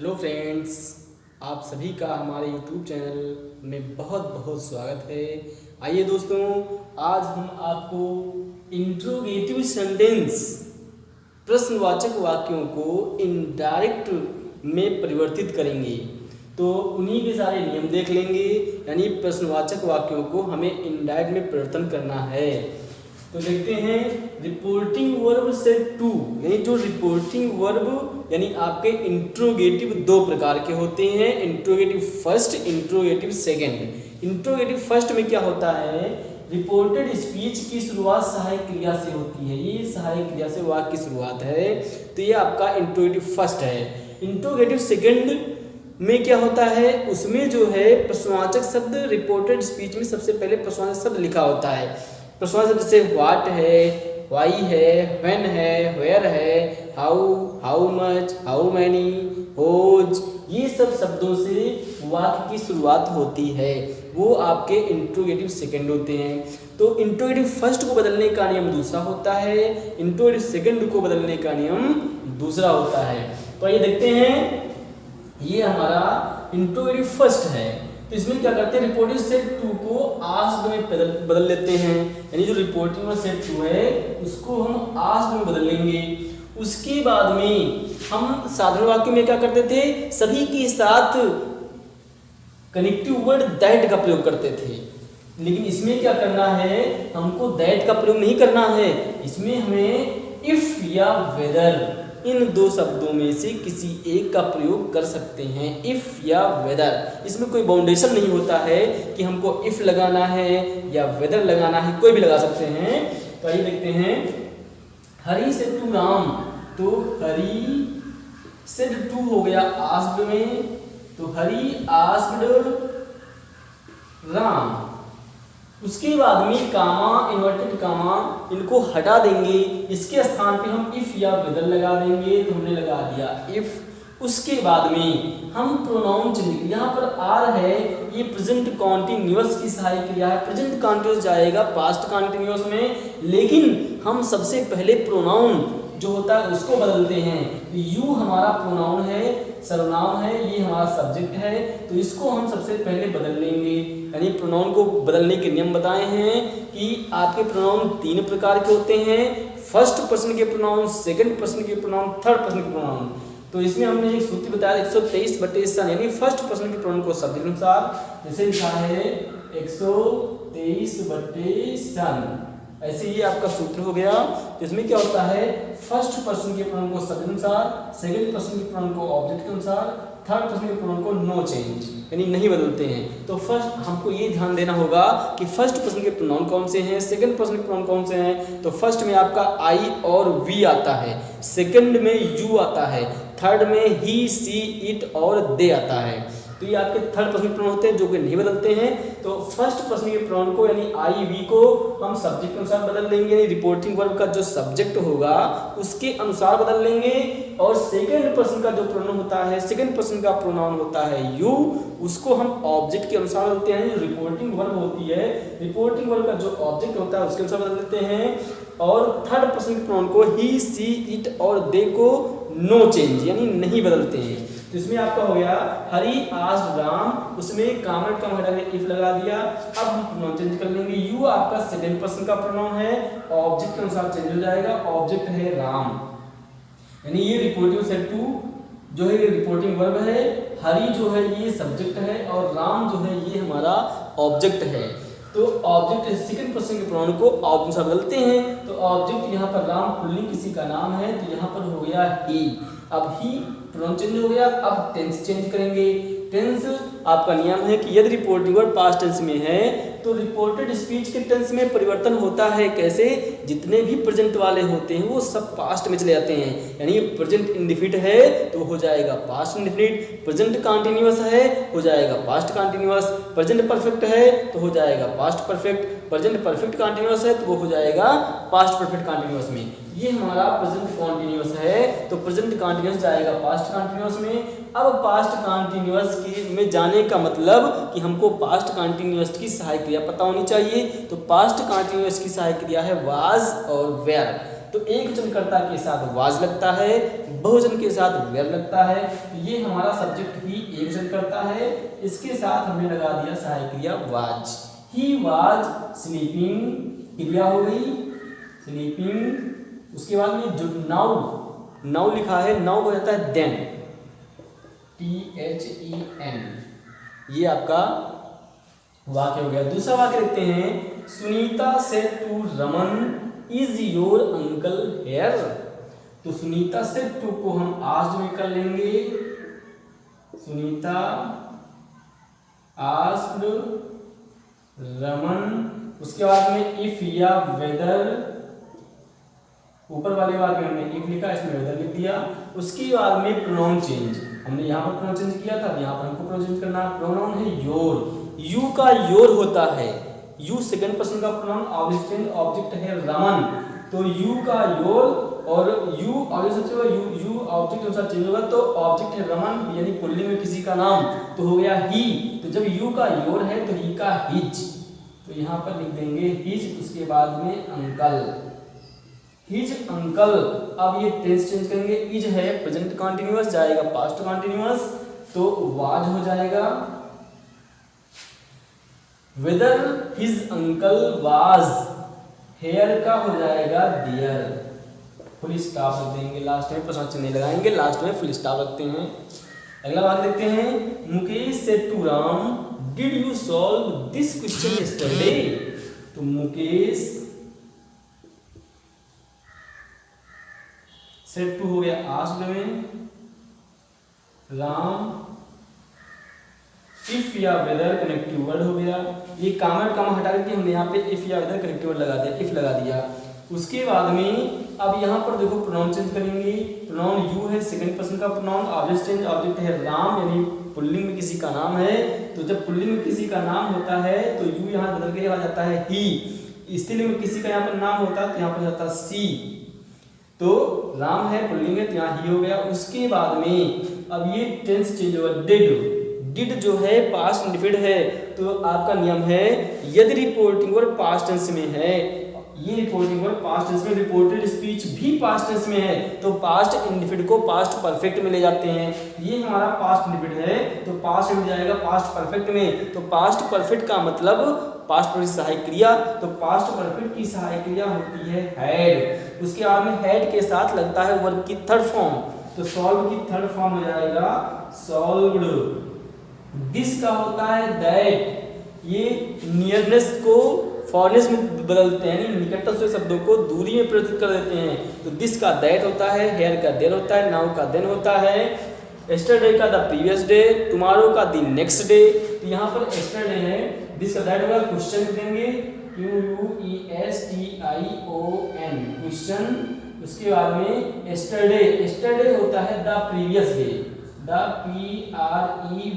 Hello friends, आप सभी का हमारे यूट्यूब चैनल में बहुत बहुत स्वागत है। आइए दोस्तों, आज हम आपको इंट्रोगेटिव सेंटेंस प्रश्नवाचक वाक्यों को इनडायरेक्ट में परिवर्तित करेंगे। तो उन्हीं के सारे नियम देख लेंगे, यानी प्रश्नवाचक वाक्यों को हमें इनडायरेक्ट में परिवर्तन करना है। तो देखते हैं, रिपोर्टिंग वर्ब सेट टू, यानी जो रिपोर्टिंग वर्ब यानी आपके इंट्रोगेटिव दो प्रकार के होते हैं, interrogative first, interrogative second. Interrogative first में क्या होता है, रिपोर्टेड स्पीच की शुरुआत सहायक क्रिया से होती है। ये सहायक क्रिया से वाक्य की शुरुआत है, तो ये आपका इंट्रोगेटिव फर्स्ट है। इंट्रोगेटिव सेकंड में क्या होता है, उसमें जो है प्रश्नवाचक शब्द रिपोर्टेड स्पीच में सबसे पहले प्रश्नवाचक शब्द लिखा होता है। प्रश्नवाचक जैसे व्हाट है, वाई है, व्हेन है, वेयर है, हाउ मच, हाउ मैनी, होज, ये सब शब्दों से वाक्य की शुरुआत होती है, वो आपके इंट्रोगेटिव सेकंड होते हैं। तो इंट्रोगेटिव फर्स्ट को बदलने का नियम दूसरा होता है, इंट्रोगेटिव सेकंड को बदलने का नियम दूसरा होता है। तो आइए देखते हैं, ये हमारा इंट्रोगेटिव फर्स्ट है। तो इसमें क्या करते हैं, रिपोर्टिंग सेट टू को आस्क्ड में बदल लेते हैं, यानी जो रिपोर्टिंग सेट टू है उसको हम आस्क्ड में बदल लेंगे। उसके बाद में हम साधारण वाक्य में क्या करते थे, सभी के साथ कनेक्टिव वर्ड दैट का प्रयोग करते थे। लेकिन इसमें क्या करना है, हमको दैट का प्रयोग नहीं करना है, इसमें हमें इफ या वेदर, इन दो शब्दों में से किसी एक का प्रयोग कर सकते हैं, इफ या वेदर। इसमें कोई बाउंडेशन नहीं होता है कि हमको इफ लगाना है या वेदर लगाना है, कोई भी लगा सकते हैं। तो आइए देखते हैं, हरी सेड टू राम, तो हरी सेड टू हो गया आस्क्ड में, तो हरी आस्क्ड राम। उसके बाद में कामा, इन्वर्टेड कामा, इनको हटा देंगे, इसके स्थान पे हम इफ या वेदर लगा देंगे, तो हमने लगा दिया इफ। उसके बाद में हम प्रोनाउन चेंज, यहाँ पर आर है, ये प्रेजेंट कॉन्टिन्यूअस की सहायक क्रिया है, प्रेजेंट कॉन्टिन्यूअस जाएगा पास्ट कॉन्टिन्यूअस में, लेकिन हम सबसे पहले प्रोनाउन जो होता है उसको बदलते हैं। यू हमारा प्रोनाउन है, सर्वनाम है, ये हमारा सब्जेक्ट है, तो इसको हम सबसे पहले बदल लेंगे। यानी प्रोनाउन को बदलने के नियम बताए हैं कि आपके प्रोनाउन तीन प्रकार के होते हैं, फर्स्ट पर्सन के प्रोनाउन, सेकंड पर्सन के प्रोनाउन, थर्ड पर्सन के प्रोनाउन। तो इसमें हमने एक सूत्र बताया 123 सन, यानी फर्स्ट पर्सन के प्रोनाउन को सब्जेक्ट अनुसार, जैसे लिखा है 123 सन, ऐसे ये आपका सूत्र हो गया। तो इसमें क्या होता है, फर्स्ट पर्सन के प्रोनाउन को सब्जेक्ट अनुसार, सेकंड पर्सन के प्रोनाउन को ऑब्जेक्ट के अनुसार, थर्ड पर्सन के प्रोनाउन को नो चेंज, यानी नहीं बदलते हैं। तो फर्स्ट हमको ये ध्यान देना होगा कि फर्स्ट पर्सन के प्रोनाउन कौन से हैं, सेकंड पर्सन के प्रोनाउन कौन से हैं। तो फर्स्ट में आपका आई और वी आता है, सेकंड में यू आता है, थर्ड में ही, सी, इट और दे आता है। तो ये आपके थर्ड पर्सन के प्रोनाउन होते हैं जो कि नहीं बदलते हैं। तो फर्स्ट पर्सन के प्रोनाउन को यानी आई वी को हम सब्जेक्ट के अनुसार बदल देंगे, यानी रिपोर्टिंग वर्ब का जो सब्जेक्ट होगा उसके अनुसार बदल लेंगे। और सेकंड पर्सन का जो प्रोनाउन होता है, सेकंड पर्सन का प्रोनाउन होता है यू, उसको हम ऑब्जेक्ट के अनुसार बदलते हैं। जो रिपोर्टिंग वर्ब होती है, रिपोर्टिंग वर्ब का जो ऑब्जेक्ट होता है उसके अनुसार बदल देते हैं। और थर्ड पर्सन के प्रोनाउन को ही, सी, इट और दे को नो चेंज, यानी नहीं बदलते हैं। तो इसमें आपका हो गया हरी आस्क्ड राम, उसमें कामन का हटा के इफ लगा दिया। अब हम प्रोनाउन चेंज कर लेंगे, यू आपका सेकंड पर्सन का प्रोनाउन है, ऑब्जेक्ट के अनुसार चेंज हो जाएगा, ऑब्जेक्ट है राम, यानी ये रिपोर्टिंग सेट टू जो है रिपोर्टिंग वर्ब है, हरी जो है ये सब्जेक्ट है और राम जो है ये हमारा ऑब्जेक्ट है। तो ऑब्जेक्ट सेकंड पर्सन के प्रोनाउन को ऑब्जेक्ट से बदलते हैं। तो ऑब्जेक्ट यहाँ पर राम पुल्लिंग किसी का नाम है, तो यहाँ पर हो गया ही। अब ही प्रोनाउन चेंज हो गया, अब टेंस चेंज करेंगे। टेंस आपका नियम है कि यदि रिपोर्टिंग वर्ब पास्ट टेंस में है तो रिपोर्टेड स्पीच के टेंस में परिवर्तन होता है। कैसे, जितने भी प्रेजेंट वाले होते हैं वो सब पास्ट में चले जाते हैं, यानी प्रेजेंट इंडेफिनिट है तो हो जाएगा पास्ट इंडेफिनिट, प्रेजेंट कंटीन्यूअस है हो जाएगा पास्ट कंटीन्यूअस, प्रेजेंट परफेक्ट है तो हो जाएगा past perfect, present perfect continuous है तो वो हो जाएगा पास्ट परफेक्ट कंटीन्यूअस में। ये हमारा प्रेजेंट कंटीन्यूअस है, तो प्रेजेंट कंटीन्यूअस जाएगा पास्ट कंटीन्यूअस में। अब पास्ट कंटीन्यूअस में जाने का मतलब कि हमको पास्ट कंटीन्यूअस की सहायक क्रिया पता होनी चाहिए। तो पास्ट कंटीन्यूअस की सहायक क्रिया है वाज और वेयर। तो एकवचनकर्ता के साथ वाज लगता है, बहुवचन के साथ वेर लगता है। तो ये हमारा सब्जेक्ट ही एकवचनकर्ता है, इसके साथ हमने लगा दिया सहायक क्रिया वाज। ही वाज स्लीपिंग क्रिया हो गई स्लीपिंग। उसके बाद में जो नाउ लिखा है, नाउ हो जाता है देन, THEN, ये आपका वाक्य हो गया। दूसरा वाक्य देखते हैं, Sunita said to Raman is your uncle here. तो सुनीता सेड टू को हम आज में कर लेंगे, सुनीता आस्क्ड रमन। उसके बाद में इफ या वेदर, ऊपर वाले वाक्य में हमने इफ लिखा, इसमें वेदर लिख दिया। उसके बाद में प्रोनाउन चेंज, हमने यहाँ पर प्रोनाउन चेंज किया था, यहाँ पर हमको प्रोनाउन चेंज करना। प्रोनाउन है योर, यू का योर होता है, यू सेकंड पर्सन का प्रोनाउन, ऑब्जेक्ट है रमन, तो यू का योर और यू ऑब्जेक्ट यू ऑब्जेक्ट अनुसार चेंज होगा, तो ऑब्जेक्ट है रमन यानी पुल्लिंग में किसी का नाम, तो हो गया ही। तो जब यू का योर है तो ही का हिज, तो यहाँ पर लिख देंगे हिज। उसके बाद में अंकल, हिज अंकल। अब ये टेंस चेंज करेंगे, इज है प्रेजेंट कंटीन्यूअस, जाएगा पास्ट कंटीन्यूअस, तो वाज हो जाएगा। Whether his uncle was here का हो जाएगा देयर, फुल स्टॉप रख देंगे लास्ट में, प्रश्न चिन्ह नहीं लगाएंगे, लास्ट में फुल स्टॉप रखते हैं। अगला वाक्य देखते हैं, Mukesh said to Ram did you solve this question yesterday. तो मुकेश सेड टू हो गया आस्क्ड में, राम इफ या वेदर कनेक्टिव वर्ड हो गया। ये कामा हटा करके हमने यहाँ पे इफ या वेदर कनेक्टिव वर्ड लगा दिया, इफ लगा दिया। उसके बाद में अब यहाँ पर देखो प्रोनाउन चेंज करेंगे, प्रोनाउन यू है सेकंड पर्सन का प्रोनाउन, ऑब्जेक्ट चेंज, ऑब्जेक्ट है राम यानी पुल्लिंग में किसी का नाम है, तो जब पुल्लिंग में किसी का नाम होता है तो यू यहाँ बदल के आ जाता है ही, स्त्रीलिंग में किसी का यहाँ पर नाम होता है तो यहाँ पर जाता है सी, तो राम है पुल्लिंग है तो यहाँ ही हो गया। उसके बाद में अब ये टेंस चेंज होगा, डिड जो है पास्ट इंडिफिनिट है, तो आपका नियम है यदि रिपोर्टिंग वर्ब पास्ट टेंस में है, ये रिपोर्टिंग वर्ब पास्ट टेंस में, रिपोर्टेड स्पीच भी पास्ट टेंस में है, तो पास्ट इंडिफिनिट को पास्ट परफेक्ट में ले जाते हैं। ये हमारा पास्ट इंडिफिनिट है तो पास्ट में जाएगा पास्ट परफेक्ट में, तो पास्ट परफेक्ट का मतलब पास्ट परफेक्ट सहायक क्रिया, तो पास्ट परफेक्ट की सहायक क्रिया होती है हैड। उसके बाद में हैड के साथ लगता है वर्ब की थर्ड फॉर्म, तो सॉल्व की थर्ड फॉर्म हो जाएगा सॉल्व्ड। दिस का होता है दैट, ये नियरनेस को फॉरनेस में बदलते हैं, निकटतम से शब्दों को दूरी में परिवर्तित कर देते हैं, तो दिस का दैट होता है, हेयर का देर होता है, नाउ का देन होता है, यस्टरडे का द प्रीवियस डे, टुमारो का द नेक्स्ट डे। तो यहाँ पर यस्टरडे है, दिस का दैट होगा, क्वेश्चन देंगे QUESTION क्वेश्चन। उसके बाद में यस्टरडे होता है the previous day, the PREVIOUSDAY,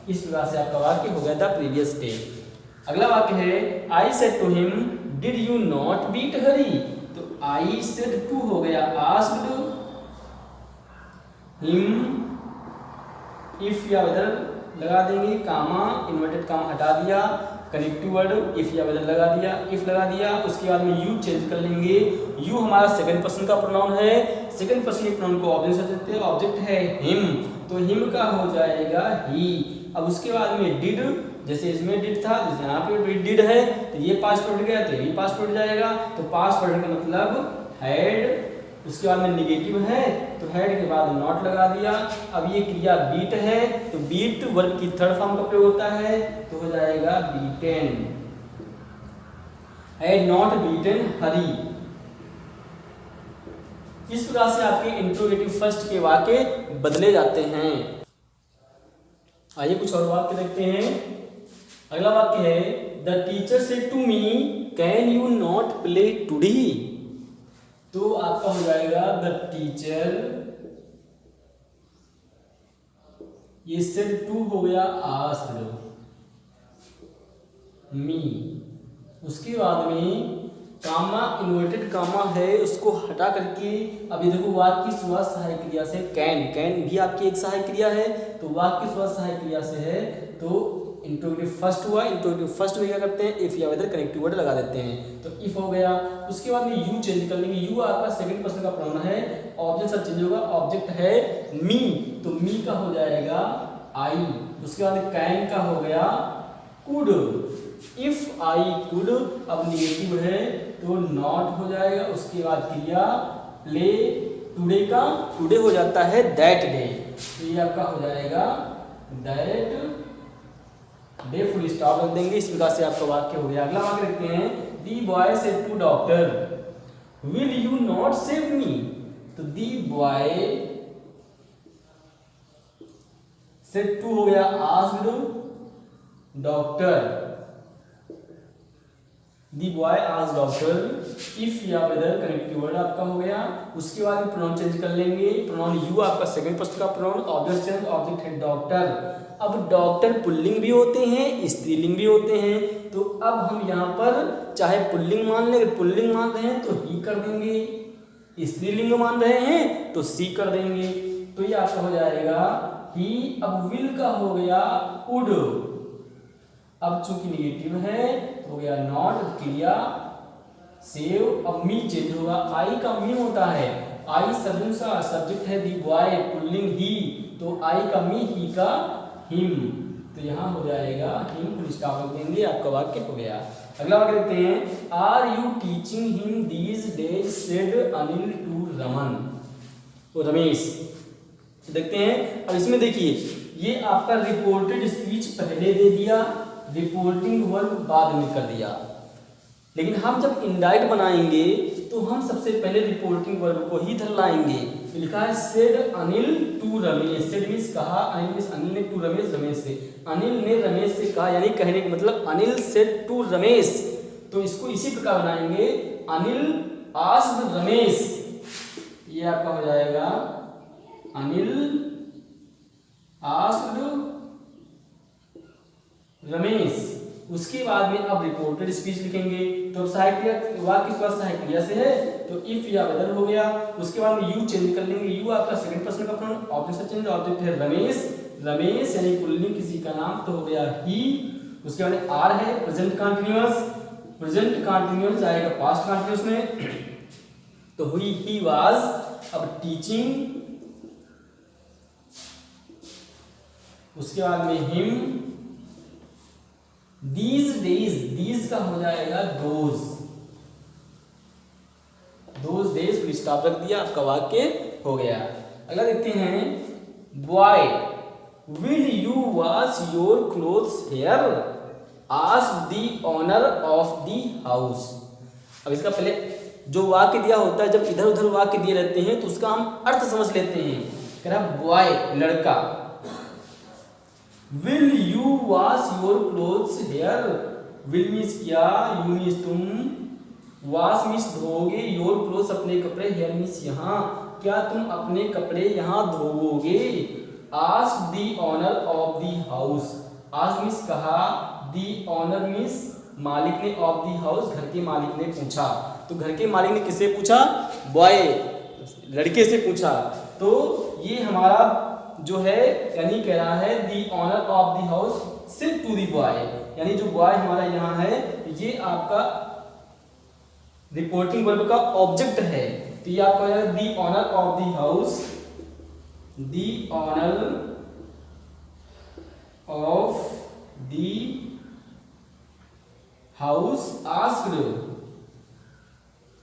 इस प्रकार से आपका वाक्य हो गया था प्रीवियस डे। अगला वाक्य है I said to him did you not beat Hari, तो आई सेड टू हो गया आस्क्ड हिम, इफ या वेदर लगा देंगे, कामा इन्वर्टेड कामा हटा दिया, कनेक्टिव वर्ड इफ या वेदर लगा दिया, इफ लगा दिया। उसके बाद में यू चेंज कर लेंगे, यू हमारा सेकंड पर्सन का प्रोनाउन है, सेकंड पर्सन के प्रोनाउन को ऑब्जेक्ट से देते हैं, ऑब्जेक्ट है हिम, तो हिम का हो जाएगा ही। अब उसके बाद में डिड, जैसे इसमें डिड था, जैसे यहाँ पे डिड है, तो ये पास्ट परफेक्ट गया तो ये पास्ट परफेक्ट जाएगा, तो पास्ट परफेक्ट का मतलब हैड। उसके बाद में नेगेटिव है तो हैड के बाद नॉट लगा दिया। अब ये क्रिया बीट है तो बीट वर्ब की थर्ड फॉर्म का प्रयोग होता है, तो हो जाएगा बीटेन, हैड नॉट बीटेन हरी। इस प्रकार से आपके इंट्रोगेटिव फर्स्ट के वाक्य बदले जाते हैं। आइए कुछ और वाक्य देखते हैं। अगला वाक्य है the teacher said to me can you not play today, तो आपका हो जाएगा द टीचर, ये सेड टू हो गया आस्क्ड मी। उसके बाद में कामा इन्वर्टेड कामा है, उसको हटा करके अब ये देखो वाक्य की शुरुआत सहायक क्रिया से, कैन भी आपकी एक सहायक क्रिया है, तो वाक्य की शुरुआत सहायक क्रिया से है, तो इंट्रोगेटिव फर्स्ट हुआ, इंट्रोगेटिव फर्स्ट में क्या करते हैं, इफ या वेदर कनेक्टिव वर्ड लगा देते हैं। तो इफ हो गया, उसके बाद में यू चेंज कर लेंगे, यू आपका सेकंड पर्सन का प्रोनाउन है, ऑब्जेक्ट सब चेंज होगा, ऑब्जेक्ट है मी, तो मी का हो जाएगा आई। उसके बाद कैन का हो गया कुड, इफ आई कुड, अब निगेटिव है तो नॉट हो जाएगा। उसके बाद क्रिया प्ले, टुडे का टुडे हो जाता है दैट डे, तो ये आपका हो जाएगा दैट डे, फुल स्टॉप रख देंगे। इस प्रकार से आपका वाक्य हो गया। अगला वाक्य रखते हैं, the boy said to doctor will you not save me, तो दी बॉय सेड टू हो गया asked doctor, the boy asked doctor, if या वेदर कनेक्टिव वर्ड आपका हो गया। उसके बाद प्रोनाउन चेंज कर लेंगे, प्रोनाउन यू आपका सेकंड पर्सन का प्रोनाउन, ऑब्जेक्ट चेंज, ऑब्जेक्ट है डॉक्टर। अब डॉक्टर पुल्लिंग भी होते हैं, स्त्रीलिंग भी होते हैं, तो अब हम यहाँ पर चाहे पुल्लिंग मान लें, पुल्लिंग मान रहे हैं तो ही कर देंगे, स्त्रीलिंग मान रहे हैं तो सी कर देंगे, तो ये आपका हो जाएगा ही। अब विल का हो गया वुड, अब चूंकि निगेटिव है हो गया नॉट, क्रिया सेव, अब मी चेंज होगा, आई का मी होता है, आई सब्जेक्ट है, दी बॉय पुल्लिंग ही, तो आई का मी, ही का हिम, तो यहाँ हो जाएगा हिम, फुल स्टॉप रख देंगे, आपका वाक्य हो गया। अगला वाक्य देखते हैं, are you teaching him these days said Anil to Raman, तो रमेश। देखते हैं, अब इसमें देखिए ये आपका रिपोर्टेड स्पीच पहले दे दिया, रिपोर्टिंग वर्ब बाद में कर दिया, लेकिन हम जब इनडायरेक्ट बनाएंगे तो हम सबसे पहले रिपोर्टिंग वर्ब को ही इधर लाएंगे। लिखा है said Anil to Ramesh, said means कहा, अनिल ने टू रमेश, रमेश से, अनिल ने रमेश से कहा, यानी कहने का मतलब अनिल सेड टू रमेश, तो इसको इसी प्रकार बनाएंगे, अनिल आस्क्ड रमेश, ये आपका हो जाएगा अनिल आस्क्ड रमेश। उसके बाद में अब रिपोर्टेड स्पीच लिखेंगे, तो सहायक क्रिया, वाक्य किस बात सहायक क्रिया से है, तो इफ या वेदर हो गया। उसके बाद में यू चेंज कर लेंगे, यू आपका सेकंड पर्सन का प्रोनाउन, ऑब्जेक्ट से चेंज, ऑब्जेक्ट है रमेश, रमेश यानी पुल्लिंग किसी का नाम, तो हो गया ही। उसके बाद आर है प्रेजेंट कंटीन्यूअस, प्रेजेंट कंटीन्यूअस जाएगा पास्ट कंटीन्यूअस में, तो हुई ही वाज, अब टीचिंग, उसके बाद में हिम, दीज डेज, दीज का हो जाएगा those, those days, full stop रख दिया, आपका वाक्य हो गया। अगला देखते हैं, boy will you wash your clothes here, ask the owner of the house. अब इसका पहले जो वाक्य दिया होता है, जब इधर उधर वाक्य दिए रहते हैं तो उसका हम अर्थ समझ लेते हैं। कह रहा बॉय लड़का, will you wash your clothes here, will means क्या, यू मीन्स तुम, वॉश मीन्स धोगे, योर क्लोथ्स अपने कपड़े, हेयर मीन्स यहाँ, क्या तुम अपने कपड़े यहाँ धोओगे। Ask the owner of the house, ask means कहा, द ओनर मीन्स मालिक ने, ऑफ द हाउस घर के मालिक ने पूछा, तो घर के मालिक ने किससे पूछा, बॉय लड़के से पूछा, तो ये हमारा जो है यानी कह रहा है the owner of the house said to the boy, यानी जो बॉय हमारा यहाँ है ये आपका रिपोर्टिंग वर्ब का ऑब्जेक्ट है, तो ये आपका है the owner of the house, the owner of the house asked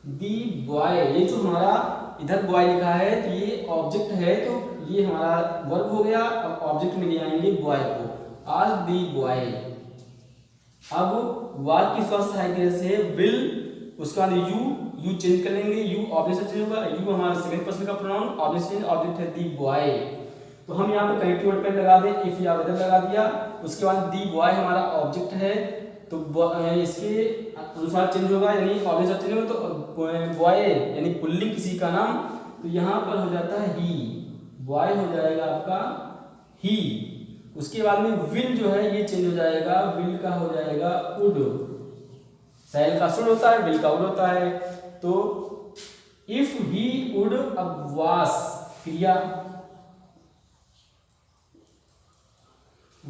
the boy, ये जो हमारा इधर बॉय लिखा है तो ये ऑब्जेक्ट है, तो ये हमारा वर्ब हो गया। अब ऑब्जेक्ट में ले आएंगे बॉय को, आज दी बॉय। अब वाक्य किस बात सहायक क्रिया से है, विल, उसके बाद यू चेंज कर लेंगे, यू ऑब्जेक्ट से चेंज होगा, यू हमारा सेकंड पर्सन का प्रोनाउन, ऑब्जेक्ट चेंज, ऑब्जेक्ट है दी बॉय, तो हम यहाँ पे कनेक्टिव वर्ड पे लगा दें, इफ या वेदर लगा दिया। उसके बाद दी बॉय हमारा ऑब्जेक्ट है, तो इसके अनुसार चेंज होगा, यानी ऑब्जेक्ट चेंज होगा, तो बॉय यानी पुल्लिंग किसी का नाम, तो यहाँ पर हो जाता है ही, बॉय हो जाएगा आपका ही। उसके बाद में विल जो है ये चेंज हो जाएगा, विल का हो जाएगा वुड, सैल का शुड होता है, विल का वुड होता है, तो इफ ही वुड, अब वास क्रिया,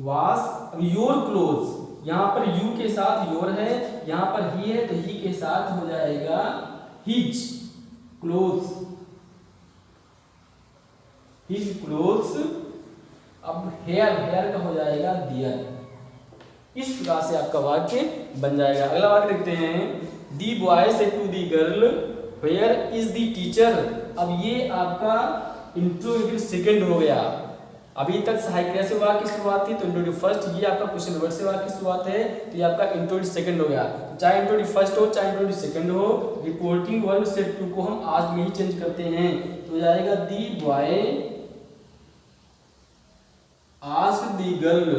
वॉश। अब योर क्लोथ्स, यहाँ पर यू के साथ योर है, यहाँ पर ही है तो ही के साथ हो जाएगा हिज क्लोथ्स, हिज क्लोथ्स। अब हेयर, हेयर का हो जाएगा दियर। इस प्रकार से आपका वाक्य बन जाएगा। अगला वाक्य देखते हैं। The boy said to the girl where is the teacher. अब ये आपका इंट्रोगेटिव सेकंड हो गया। अभी तक सहायक क्रिया से वाक्य की शुरुआत थी तो इंट्रोगेटिव फर्स्ट, ये आपका क्वेश्चन वर्ड से वाक्य की शुरुआत है तो ये आपका इंट्रोगेटिव सेकंड हो गया। तो चाहे इंट्रोगेटिव फर्स्ट हो चाहे इंट्रोगेटिव सेकंड हो, रिपोर्टिंग वर्ब सेड टू को हम आज में ही चेंज करते हैं तो हो जाएगा दी बॉय आस्क्ड दी गर्ल,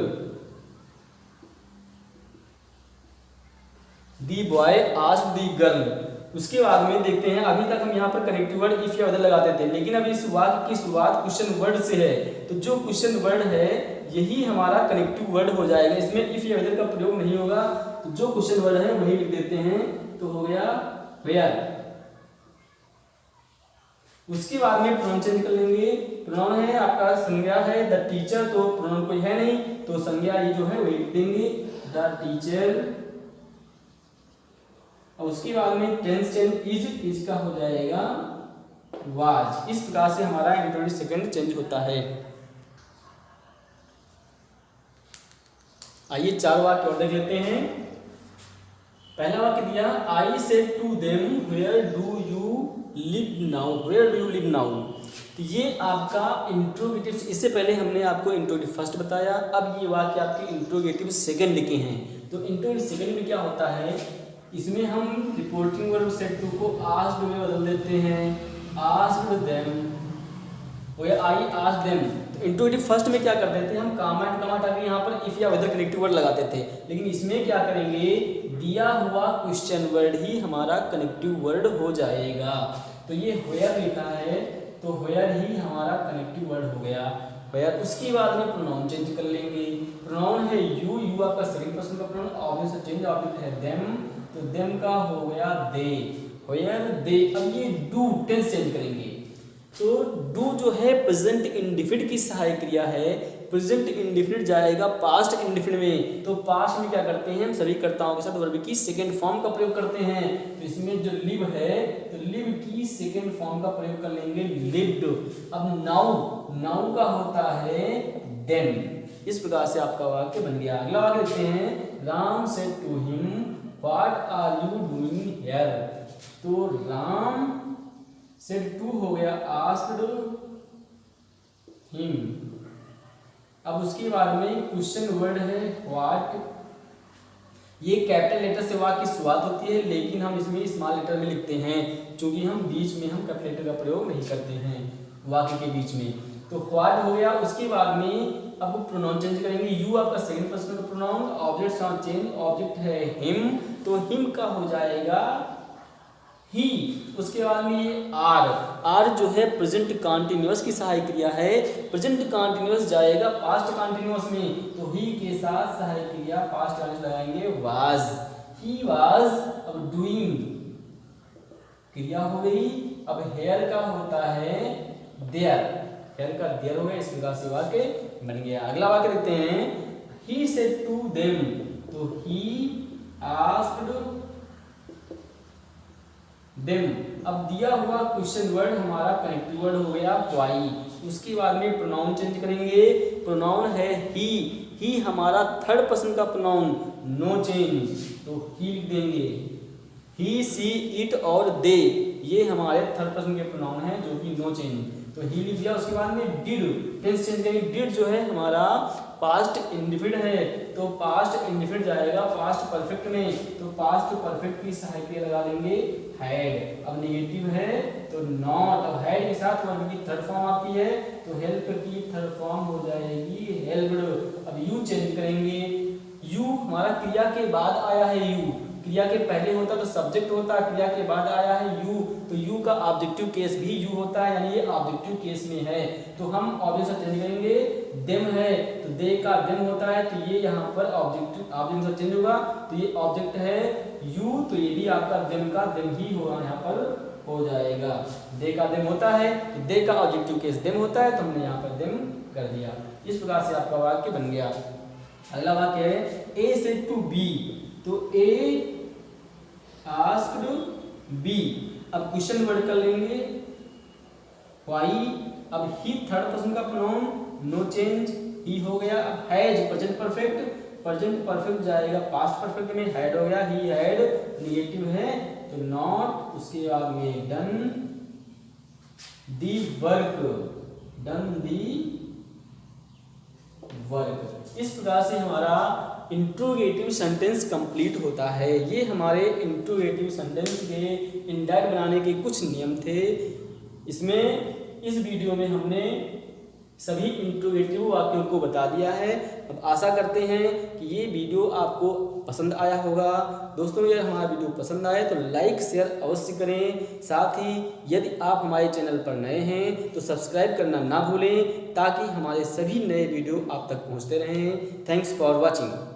दी बॉय आस्क्ड दी गर्ल। उसके बाद में देखते हैं, अभी तक हम यहाँ पर कनेक्टिव वर्ड इफ या अदर लगाते थे, लेकिन अभी इस वाक्य की शुरुआत क्वेश्चन वर्ड से है तो जो क्वेश्चन वर्ड है यही हमारा कनेक्टिव वर्ड हो जाएगा। इसमें इफ या अदर का प्रयोग नहीं होगा तो जो क्वेश्चन वर्ड है वही लिख देते हैं तो हो गया वेयर। उसके बाद में प्रोनाउन चेंज कर लेंगे। प्रोनाउन है आपका संज्ञा है द टीचर, तो प्रोनाउन कोई है नहीं तो संज्ञा ये जो है वही लिख देंगे द टीचर। और उसके बाद में टेंस चेंज इज का हो जाएगा वाज। इस प्रकार से हमारा इंट्रोगेटिव सेकंड चेंज होता है। आइए 4 वाक्य और देख लेते हैं। पहला वाक्य दिया I said to them where do you live now, where do you live now. तो ये आपका इंट्रोगेटिव, इससे पहले हमने आपको इंट्रोगेटिव फर्स्ट बताया, अब ये वाक्य आपके इंट्रोगेटिव सेकंड लिखे हैं। तो इंट्रोगेटिव सेकंड में क्या होता है, इसमें हम रिपोर्टिंग वर्ब सेड टू को आस्क्ड में बदल देते हैं, आस्क्ड देम हो या आई आस्क्ड देम। तो इंट्रोगेटिव फर्स्ट में क्या करते थे हम, कामा एंड कामा हटा के यहाँ पर इफ या अदर कनेक्टिव वर्ड लगाते थे, लेकिन इसमें क्या करेंगे, दिया हुआ क्वेश्चन वर्ड ही हमारा कनेक्टिव वर्ड हो जाएगा। तो ये वेयर लिखा है तो वेयर ही हमारा कनेक्टिव वर्ड हो गया वेयर। उसके बाद में प्रोनाउन चेंज कर लेंगे। प्रोनाउन है यू, यू आपका सेकंड पर्सन का प्रोनाउन, ऑब्जेक्ट से चेंज, ऑब्जेक्ट है देम तो देम का हो गया दे, वेयर दे। अब ये डू टेंस चेंज करेंगे तो डू जो है प्रेजेंट इंडेफिनिट की सहायक क्रिया है, प्रेजेंट इंडेफिनिट जाएगा पास्ट इंडेफिनिट में। तो पास्ट में क्या करते हैं हम सभी कर्ताओं के साथ वर्ब की सेकंड फॉर्म का प्रयोग करते हैं। तो इसमें जो लिव है तो लिव की सेकंड फॉर्म का प्रयोग कर लेंगे लिव्ड। अब नाउ, नाउ का होता है देन। इस प्रकार से आपका वाक्य बन गया। अगला वाक्य देखते हैं। Ram said to him what are you doing here. तो राम सेड टू हो गया आस्क्ड हिम। अब उसके बाद में क्वेश्चन वर्ड है व्हाट। ये कैपिटल लेटर से वाक्य की शुरुआत होती है लेकिन हम इसमें स्मॉल लेटर में लिखते हैं क्योंकि हम बीच में हम कैपिटल लेटर का प्रयोग नहीं करते हैं वाक्य के बीच में। तो व्हाट हो गया। उसके बाद में अब प्रोनाउन चेंज करेंगे। यू आपका सेकंड पर्सन का प्रोनाउन, ऑब्जेक्ट का चेंज, ऑब्जेक्ट है हिम तो हिम का हो जाएगा ही। उसके बाद में ये आर, आर जो है प्रेजेंट कंटीन्यूअस की सहायक क्रिया है, प्रेजेंट कंटीन्यूअस जाएगा पास्ट कंटीन्यूअस में तो ही के साथ सहायक क्रिया पास्ट कंटीन्यूअस लगाएंगे वाज, ही वाज। अब डूइंग क्रिया हो गई। अब हेयर का होता है देयर, हेयर का देयर हो गया। इस प्रकार से वाक्य बन गया। अगला वाक्य देखते हैं। ही सेड टू देम तो ही आस्क्ड देम। अब दिया हुआ क्वेश्चन वर्ड हमारा कनेक्टिव वर्ड हो गया वाई। उसके बाद में प्रोनाउन चेंज करेंगे। प्रोनाउन है ही हमारा थर्ड पर्सन का प्रोनाउन, नो चेंज तो ही लिख देंगे। ही सी इट और दे ये हमारे थर्ड पर्सन के प्रोनाउन है जो कि नो चेंज तो ही लिख दिया। उसके बाद में डिड टेंस चेंज करेंगे। डिड जो है हमारा पास्ट इंडेफिनिट है तो पास्ट इंडेफिनिट जाएगा पास्ट परफेक्ट में तो पास्ट परफेक्ट की सहायक क्रिया लगा देंगे हैड। अब नेगेटिव है तो नॉट। अब हैड के साथ वर्ब की थर्ड फॉर्म आती है तो हेल्प की थर्ड फॉर्म हो जाएगी हेल्प्ड। अब यू चेंज करेंगे। यू हमारा क्रिया के बाद आया है यू, क्रिया के पहले होता तो सब्जेक्ट होता, क्रिया के बाद आया है यू तो यू का ऑब्जेक्टिव केस भी यू होता है यानी ये ऑब्जेक्टिव केस में है तो हम ऑब्जेक्ट से चेंज करेंगे। देम है तो दे का देम होता है तो ये यहाँ पर ऑब्जेक्टिव ऑब्जेक्ट से चेंज होगा तो ये ऑब्जेक्ट है यू तो ये भी आपका देम का देम ही होगा यहाँ पर हो जाएगा। दे का देम होता है तो दे का ऑब्जेक्टिव केस देम होता है तो हमने यहाँ पर देम कर दिया। इस प्रकार से आपका वाक्य बन गया। अगला वाक्य है ए सेड टू बी, तो ए आस्क्ड बी, अब क्वेश्चन वर्ड कर लेंगे वाई। अब ही थर्ड पर्सन का प्रोनाउन, नो चेंज, ही हो गया। अब हैज प्रेजेंट परफेक्ट जाएगा पास्ट परफेक्ट में, हैड हो गया, ही हैड नेगेटिव है तो नॉट, उसके बाद में डन दी वर्क। इस प्रकार से हमारा इंट्रोगेटिव सेंटेंस कंप्लीट होता है। ये हमारे इंट्रोगेटिव सेंटेंस के इंडायरेक्ट बनाने के कुछ नियम थे। इस वीडियो में हमने सभी इंट्रोगेटिव वाक्यों को बता दिया है। अब आशा करते हैं कि ये वीडियो आपको पसंद आया होगा। दोस्तों यदि हमारा वीडियो पसंद आए तो लाइक शेयर अवश्य करें। साथ ही यदि आप हमारे चैनल पर नए हैं तो सब्सक्राइब करना ना भूलें, ताकि हमारे सभी नए वीडियो आप तक पहुंचते रहें। Thanks for watching.